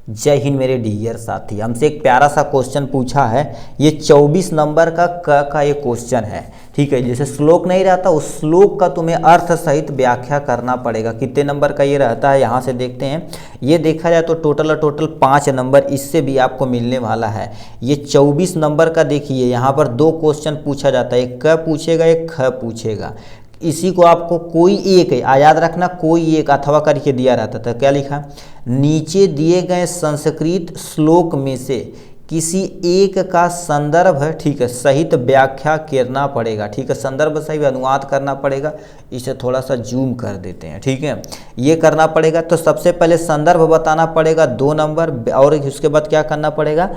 जय हिंद मेरे डियर साथी। हमसे एक प्यारा सा क्वेश्चन पूछा है, ये 24 नंबर का ये क्वेश्चन है। ठीक है, जैसे श्लोक नहीं रहता उस श्लोक का तुम्हें अर्थ सहित व्याख्या करना पड़ेगा। कितने नंबर का ये रहता है यहाँ से देखते हैं। ये देखा जाए तो टोटल 5 नंबर इससे भी आपको मिलने वाला है। ये 24 नंबर का देखिए, यहाँ पर 2 क्वेश्चन पूछा जाता है, एक क पूछेगा एक ख पूछेगा। इसी को आपको कोई एक याद रखना, कोई एक अथवा करके दिया रहता था। क्या लिखा, नीचे दिए गए संस्कृत श्लोक में से किसी एक का संदर्भ, ठीक है, सहित व्याख्या करना पड़ेगा। ठीक है, संदर्भ सहित अनुवाद करना पड़ेगा। इसे थोड़ा सा जूम कर देते हैं। ठीक है, ये करना पड़ेगा। तो सबसे पहले संदर्भ बताना पड़ेगा 2 नंबर, और उसके बाद क्या करना पड़ेगा,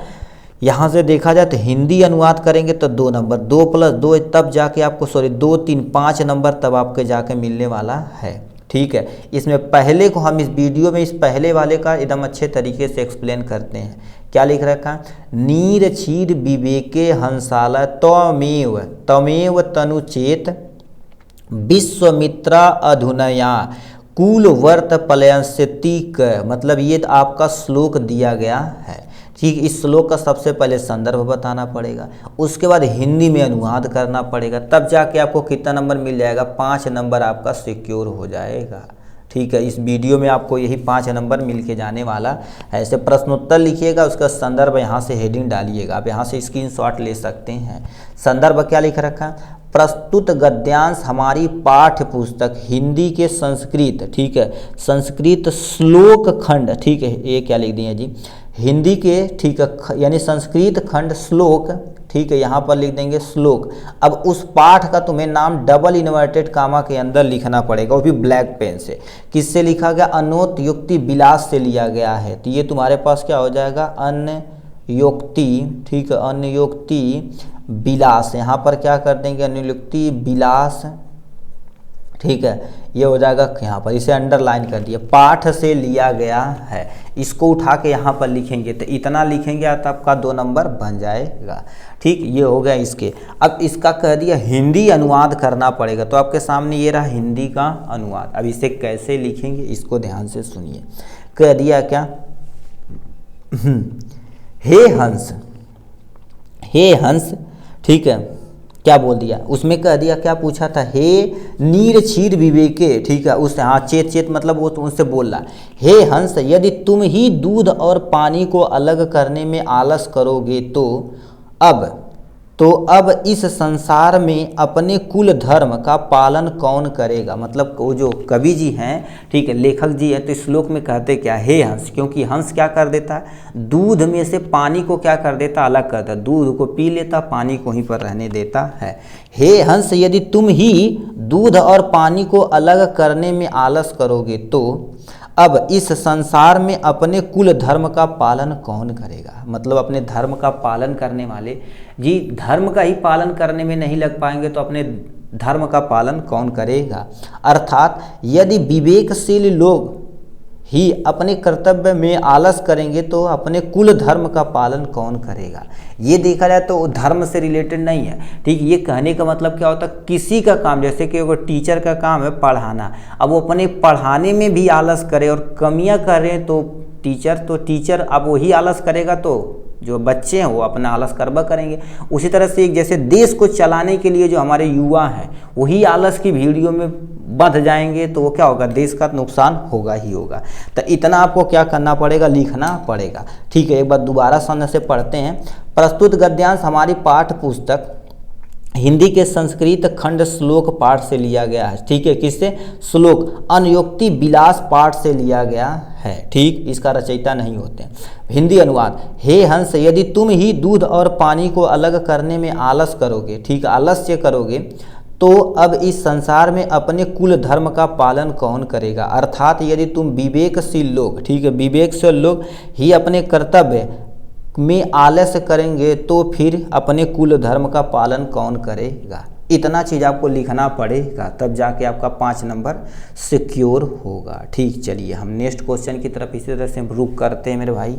यहाँ से देखा जाए तो हिंदी अनुवाद करेंगे तो 2 नंबर, 2 + 2 तब जाके आपको 2 3 5 नंबर तब आपके जाके मिलने वाला है। ठीक है, इसमें पहले को हम इस वीडियो में इस पहले वाले का एकदम अच्छे तरीके से एक्सप्लेन करते हैं। क्या लिख रखा, नीर क्षीर विवेके हंसाला तमेव तनुचेत विश्वमित्रा अधुनया कुलवर्त पलयंस्यतिक। मतलब ये आपका श्लोक दिया गया है। ठीक, इस श्लोक का सबसे पहले संदर्भ बताना पड़ेगा, उसके बाद हिंदी में अनुवाद करना पड़ेगा, तब जाके आपको कितना नंबर मिल जाएगा, 5 नंबर आपका सिक्योर हो जाएगा। ठीक है, इस वीडियो में आपको यही 5 नंबर मिल के जाने वाला है। ऐसे प्रश्नोत्तर लिखिएगा, उसका संदर्भ यहाँ से हेडिंग डालिएगा, आप यहाँ से स्क्रीनशॉट ले सकते हैं। संदर्भ क्या लिख रखा, प्रस्तुत गद्यांश हमारी पाठ्य पुस्तक हिंदी के संस्कृत, ठीक है, संस्कृत श्लोक खंड, ठीक है, ये क्या लिख दिए जी, हिंदी के, ठीक है, यानी संस्कृत खंड श्लोक, ठीक है, यहाँ पर लिख देंगे श्लोक। अब उस पाठ का तुम्हें नाम डबल इन्वर्टेड कामा के अंदर लिखना पड़ेगा, वो भी ब्लैक पेन से। किससे लिखा गया, अन्योक्ति विलास से लिया गया है। तो ये तुम्हारे पास क्या हो जाएगा, अन्योक्ति, ठीक है, अन्योक्ति विलास। यहाँ पर क्या कर देंगे, अन्योक्ति विलास, ठीक है, ये हो जाएगा यहाँ पर, इसे अंडरलाइन कर दिया, पाठ से लिया गया है। इसको उठा के यहाँ पर लिखेंगे तो इतना लिखेंगे तो आपका 2 नंबर बन जाएगा। ठीक, ये हो गया इसके। अब इसका कह दिया हिंदी अनुवाद करना पड़ेगा, तो आपके सामने ये रहा हिंदी का अनुवाद। अब इसे कैसे लिखेंगे इसको ध्यान से सुनिए। कह दिया क्या, हे हंस, हे हंस, ठीक है, क्या बोल दिया उसमें, कह दिया क्या पूछा था, हे नीर क्षीर विवेके, ठीक है, उससे हाँ चेत मतलब वो तो उनसे बोल रहा, हे हंस यदि तुम ही दूध और पानी को अलग करने में आलस करोगे तो अब इस संसार में अपने कुल धर्म का पालन कौन करेगा। मतलब वो जो कवि जी हैं, ठीक है, लेखक जी हैं, तो इस श्लोक में कहते क्या, हे हंस, क्योंकि हंस क्या कर देता है, दूध में से पानी को क्या कर देता, अलग करता है, दूध को पी लेता, पानी को ही पर रहने देता है। हे हंस यदि तुम ही दूध और पानी को अलग करने में आलस करोगे तो अब इस संसार में अपने कुल धर्म का पालन कौन करेगा। मतलब अपने धर्म का पालन करने वाले जी धर्म का ही पालन करने में नहीं लग पाएंगे तो अपने धर्म का पालन कौन करेगा। अर्थात यदि विवेकशील लोग ही अपने कर्तव्य में आलस करेंगे तो अपने कुल धर्म का पालन कौन करेगा। ये देखा जाए तो धर्म से रिलेटेड नहीं है। ठीक, ये कहने का मतलब क्या होता है, किसी का काम, जैसे कि अगर टीचर का काम है पढ़ाना, अब वो अपने पढ़ाने में भी आलस करे और कमियां करें तो टीचर अब वही आलस करेगा तो जो बच्चे हैं वो अपना आलस करबा करेंगे। उसी तरह से एक जैसे देश को चलाने के लिए जो हमारे युवा हैं वही आलस की भीड़ियों में बंध जाएंगे तो वो क्या होगा, देश का नुकसान होगा ही होगा। तो इतना आपको क्या करना पड़ेगा, लिखना पड़ेगा। ठीक है, एक बार दोबारा सुनने से पढ़ते हैं। प्रस्तुत गद्यांश हमारी पाठ्य पुस्तक हिंदी के संस्कृत खंड श्लोक पाठ से लिया गया है। ठीक है, किससे, श्लोक अन्योक्ति विलास पाठ से लिया गया है। ठीक, इसका रचयिता नहीं होते हैं। हिंदी अनुवाद, हे हंस यदि तुम ही दूध और पानी को अलग करने में आलस करोगे, ठीक, आलस्य करोगे तो अब इस संसार में अपने कुल धर्म का पालन कौन करेगा। अर्थात यदि तुम विवेकशील लोग, ठीक है, विवेकशील लोग ही अपने कर्तव्य में आलस्य करेंगे तो फिर अपने कुल धर्म का पालन कौन करेगा। इतना चीज़ आपको लिखना पड़ेगा, तब जाके आपका 5 नंबर सिक्योर होगा। ठीक, चलिए हम नेक्स्ट क्वेश्चन की तरफ इसी तरह से रुक करते हैं मेरे भाई।